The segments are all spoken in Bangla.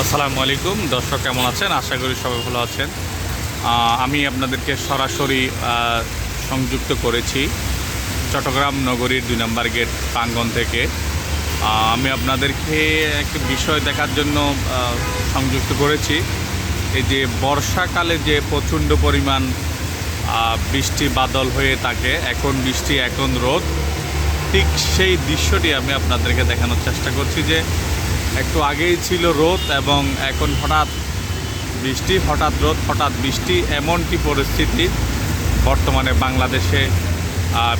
আসসালামু আলাইকুম দর্শক, কেমন আছেন? আশা করি সবাই ভালো আছেন। আমি আপনাদেরকে সরাসরি সংযুক্ত করেছি চট্টগ্রাম নগরীর 2 নম্বর গেট প্রাঙ্গণ থেকে। আমি আপনাদেরকে একটা বিষয় দেখার জন্য সংযুক্ত করেছি। এই যে বর্ষাকালে যে প্রচণ্ড পরিমাণ বৃষ্টি বাদল হয়ে থাকে, এখন বৃষ্টি এখন রোদ, ঠিক সেই দৃশ্যটি আমি আপনাদেরকে দেখানোর চেষ্টা করছি যে একটু আগেই ছিল রোদ এবং এখন হঠাৎ বৃষ্টি, হঠাৎ রোদ, হঠাৎ বৃষ্টি, এমনটি পরিস্থিতি বর্তমানে বাংলাদেশে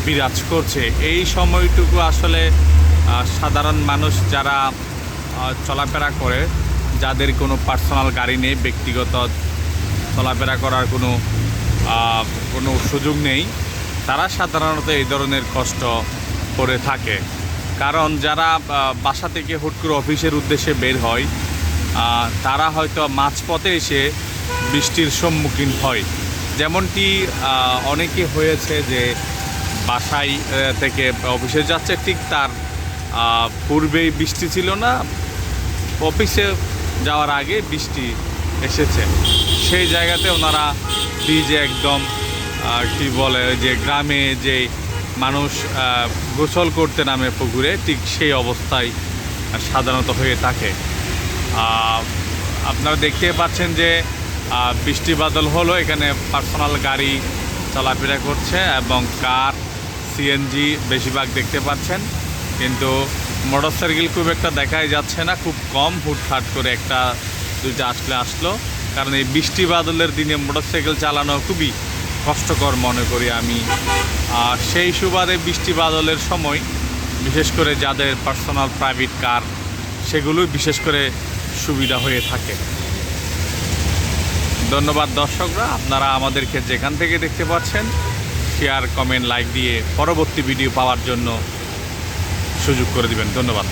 বিরাজ করছে। এই সময়টুকু আসলে সাধারণ মানুষ যারা চলাফেরা করে, যাদের কোনো পার্সোনাল গাড়ি নেই, ব্যক্তিগত চলাফেরা করার কোনো সুযোগ নেই, তারা সাধারণত এই ধরনের কষ্ট করে থাকে। কারণ যারা বাসা থেকে হুট করে অফিসের উদ্দেশ্যে বের হয়, তারা হয়তো মাঝপথে এসে বৃষ্টির সম্মুখীন হয়। যেমনটি অনেকে হয়েছে যে বাসায় থেকে অফিসে যাচ্ছে, ঠিক তার পূর্বেই বৃষ্টি ছিল না, অফিসে যাওয়ার আগে বৃষ্টি এসেছে। সেই জায়গাতে ওনারা ভিজে একদম কী বলে, যে গ্রামে যে মানুষ গোসল করতে নামে পুকুরে, ঠিক সেই অবস্থায় সাধারণত হয়ে থাকে। আপনারা দেখতে পাচ্ছেন যে বৃষ্টি বাদল হলো, এখানে পার্সোনাল গাড়ি চলাফেরা করছে এবং কার, সিএনজি বেশিরভাগ দেখতে পাচ্ছেন, কিন্তু মোটরসাইকেল খুব একটা দেখাই যাচ্ছে না, খুব কম, হুটহাট করে একটা দুইটা আসলো। কারণ এই বৃষ্টি বাদলের দিনে মোটরসাইকেল চালানো খুবই কষ্টকর মনে করি আমি। আর সেই সুবাদে বৃষ্টি বাদলের সময় বিশেষ করে যাদের পার্সোনাল প্রাইভেট কার, সেগুলোই বিশেষ করে সুবিধা হয়ে থাকে। ধন্যবাদ দর্শকরা, আপনারা আমাদেরকে যেখান থেকে দেখতে পাচ্ছেন শেয়ার, কমেন্ট, লাইক দিয়ে পরবর্তী ভিডিও পাওয়ার জন্য সুযোগ করে দিবেন। ধন্যবাদ।